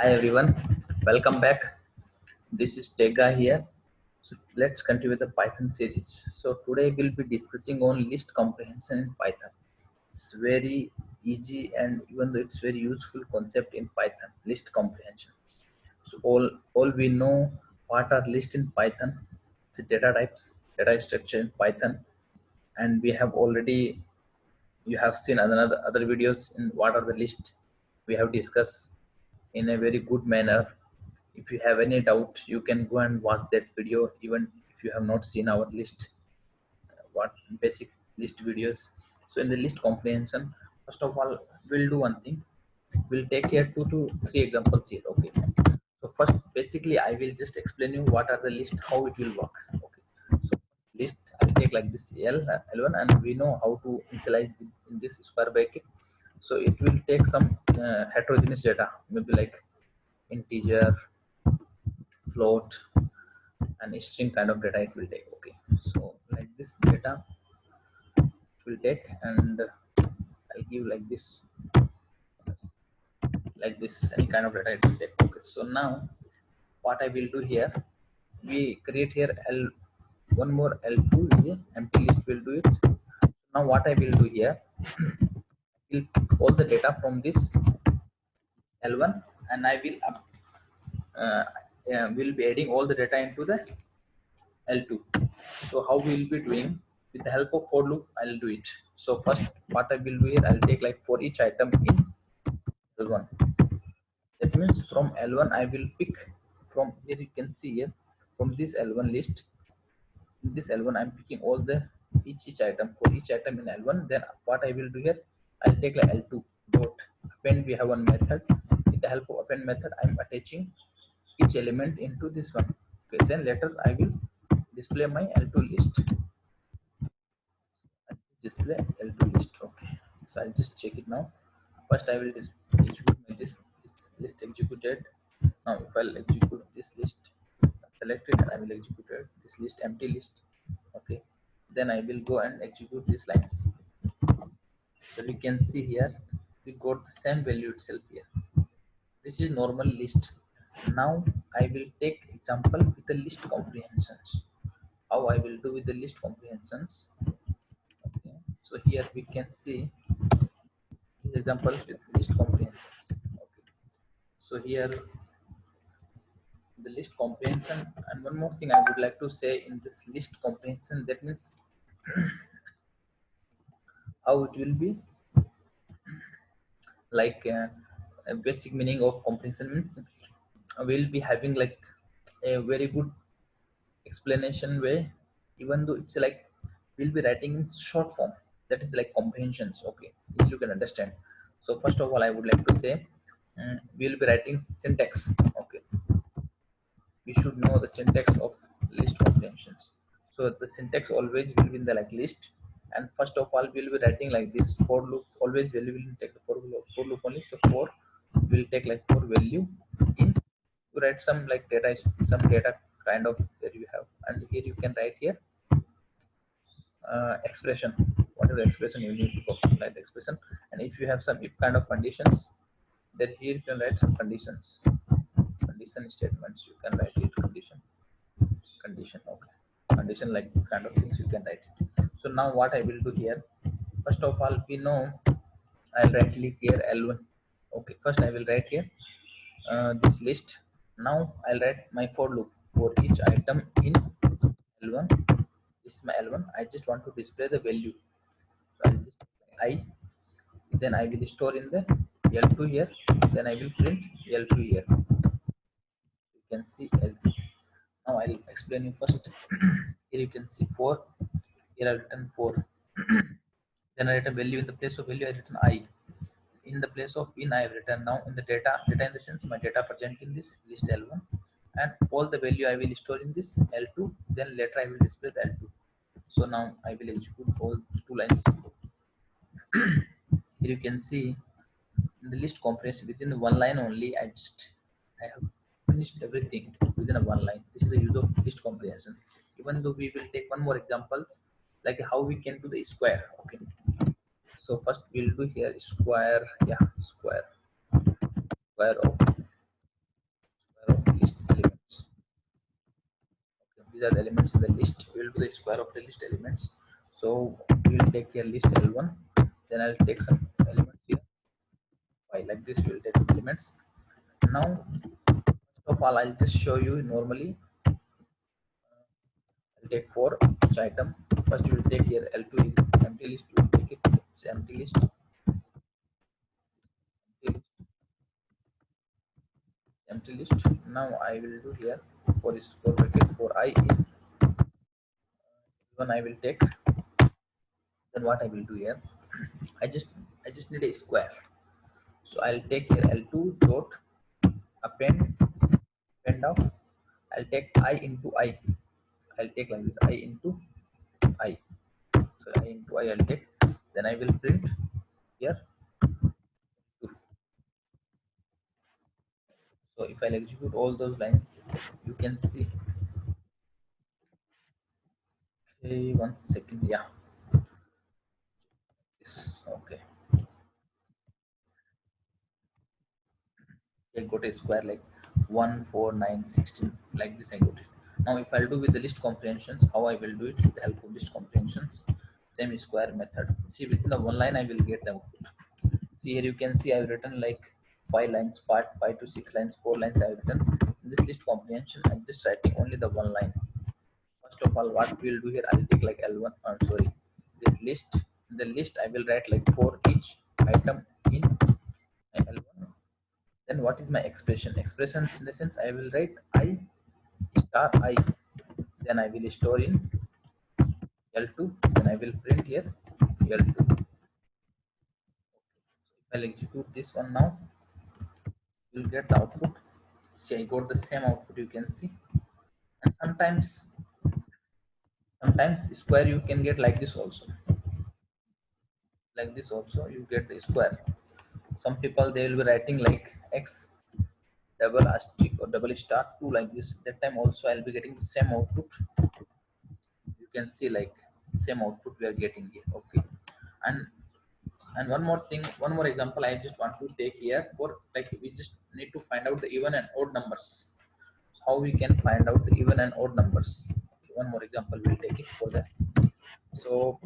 Hi everyone, welcome back. This is Tega here. So let's continue with the Python series. So today we'll be discussing on list comprehension in Python. It's very easy and even though it's very useful concept in Python, list comprehension. So all we know what are list in Python, it's data types, data structure in Python, and we have already you have seen other videos in what are the list we have discussed in a very good manner. If you have any doubt you can go and watch that video even if you have not seen our list what basic list videos. So in the list comprehension, first of all we'll do one thing. We'll take here two to three examples here. Okay, so first basically I will just explain you what are the list, how it will work. Okay, so list I'll take like this L1 and we know how to initialize in this square bracket. So it will take some heterogeneous data, maybe like integer, float, and string kind of data it will take. Okay, so like this data it will take, and I'll give like this any kind of data it will take. Okay, so now what I will do here, we create here L one more L2 is a empty list, will do it. Now what I will do here, will all the data from this L1 and I will uh, will be adding all the data into the L2. So how we will be doing, with the help of for loop I'll do it. So first what I will do here, I'll take like for each item in L1. That means from L1 I will pick, from here you can see here, from this L1 list, in this L1 I'm picking all the each item, for each item in L1. Then what I will do here, I'll take like L2 dot append. We have one method. With the help of append method I'm attaching each element into this one. Okay, then later I will display my L2 list. Display L2 list. Okay, so I'll just check it now. First I will execute my this list executed. Now if I'll execute this list, select it and I will execute it, this list empty list. Okay, then I will go and execute these lines. So we can see here we got the same value itself here. This is normal list. Now I will take example with the list comprehensions. How I will do with the list comprehensions. Okay, so here we can see these examples with list comprehensions. Okay, so here the list comprehension, and one more thing I would like to say in this list comprehension, that means how it will be like a basic meaning of comprehension means we'll be having like a very good explanation way, even though it's like we'll be writing in short form. That is like comprehensions. Okay, if you can understand. So first of all I would like to say we'll be writing syntax. Okay, we should know the syntax of list comprehensions. So the syntax always will be in the like list, and first of all we'll be writing like this for loop. Always value will take the for loop only. So for will take like for value in, you write some like data, some data kind of that you have, and here you can write here expression, whatever expression you need to perform like expression. And if you have some if kind of conditions, then here you can write some conditions, condition statements. You can write it condition. Okay, condition, like this kind of things you can write it. So now what I will do here, first of all we know I'll write here L1. Okay, first I will write here this list. Now I'll write my for loop for each item in L1. This is my L1. I just want to display the value, so I'll just I, then I will store in the L2 here, then I will print L2 here. You can see L2. Now I'll explain you first. Here you can see 4. Here I've written 4. Then I write a value, in the place of value I written I. In the place of in I have written. Now in the data in the sense my data present in this list L1, and all the value I will store in this L2. Then later I will display the L2. So now I will execute all 2 lines. Here you can see in the list comprehension within one line only. I have finished everything within a one line. This is the use of list comprehension. Even though we will take one more examples, like how we can do the square. Okay, so first we'll do here square. Yeah, square of these are the elements in the list. We will do the square of the list elements. So we will take here list L1, then I'll take some elements here. Like this, we will take elements. Now, first of all, I'll just show you normally. I'll take for each item. First, we will take here L2 is empty list. We will take it. It's empty list. Empty list. Now I will do here for this for bracket for I is one I will take. Then what I will do here? I just I just need a square. So I'll take here L2 dot append of I'll take I into I. I'll take like this I into I. So I into I I'll take. Then I will print here. So if I'll execute all those lines, you can see. Okay, 1 second. Yeah. This okay. I got a square like 1, 4, 9, 16 like this I got it. Now if I'll do with the list comprehensions, how I will do it with the help of list comprehensions, same square method. See within the one line I will get the output. See here you can see I've written like 5 lines, 5 to 6 lines, 4 lines I've written. In this list comprehension I'm just writing only the one line. First of all, what we'll do here, I'll take like L1, sorry, this list. In the list I will write like for each item in L1. Then what is my expression? Expression in the sense I will write I star I. Then I will store in L2. Then I will print here L2. I'll execute this one now. You'll get the output. See, I got the same output you can see. And sometimes square you can get like this also. Like this also you get the square. Some people they will be writing like X double asterisk or double star 2 like this. That time also I'll be getting the same output. You can see like same output we are getting here. Okay. And one more thing, one more example I just want to take here for like we just need to find out the even and odd numbers. How we can find out the even and odd numbers. Okay, one more example we'll take it for that. So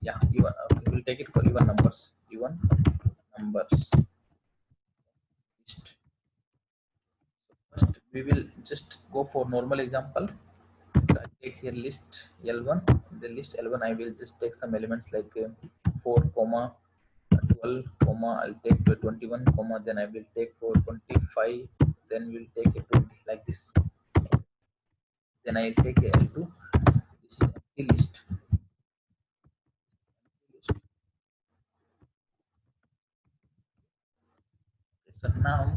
yeah, even we'll take it for even numbers. Even numbers. First we will just go for normal example. I take here list L1. In the list L1 I will just take some elements like 4 comma 12 comma I'll take 21 comma then I will take for 25, then we'll take a 20 like this. Then I take a L2. This is empty list. So now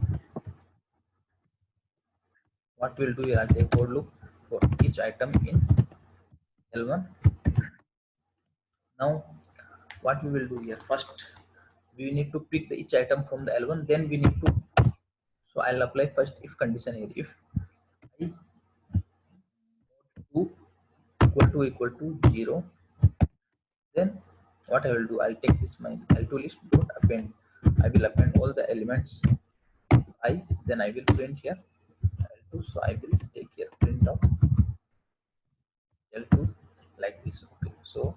what we'll do here, I'll take for loop for each item in L1. Now what we will do here, first we need to pick the each item from the L1, then we need to, so I'll apply first if condition here. If I 2 equal to 0, then what I will do, I'll take this my L2 list dot append. I will append all the elements I, then I will print here L2. So I will take here print of L2 like this. Okay, so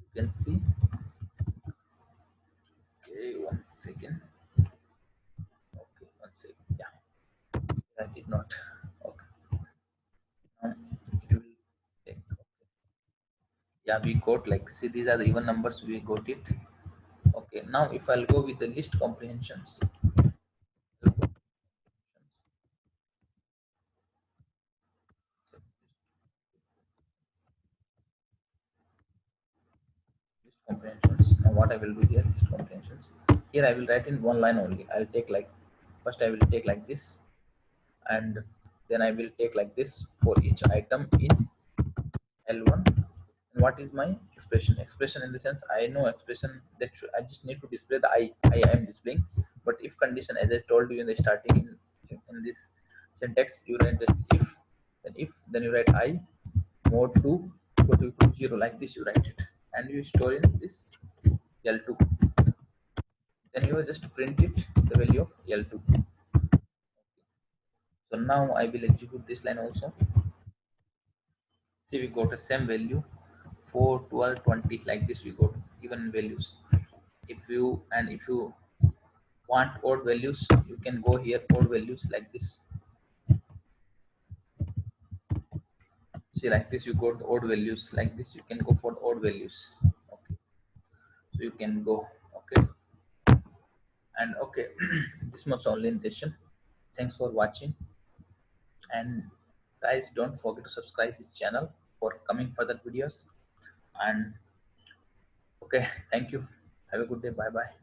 you can see. Okay, 1 second. Okay, 1 second. Yeah, I did not. Okay, now it will take. Okay. Yeah, we got like, see these are the even numbers, we got it. Okay, now if I'll go with the list comprehensions. List comprehensions. Now what I will do here, list comprehensions. Here I will write in one line only. I'll take like, first I will take like this, and then I will take like this for each item in L1. And what is my expression? Expression in the sense I know expression that I just need to display the I am displaying. But if condition, as I told you in the starting in this syntax, you write that if, then you write I mod 2 equal to 0 like this, you write it, and you store in this L2. Then you just print it the value of L2. So now I will execute this line also. See, we got the same value 4, 12, 20, like this. We got given values. If you want odd values, you can go here, odd values, like this. See, like this you got odd values, like this you can go for odd values. Okay, so you can go. Okay, and okay, this much only in this session. Thanks for watching, and guys, don't forget to subscribe this channel for coming further videos. And okay, thank you. Have a good day. Bye bye.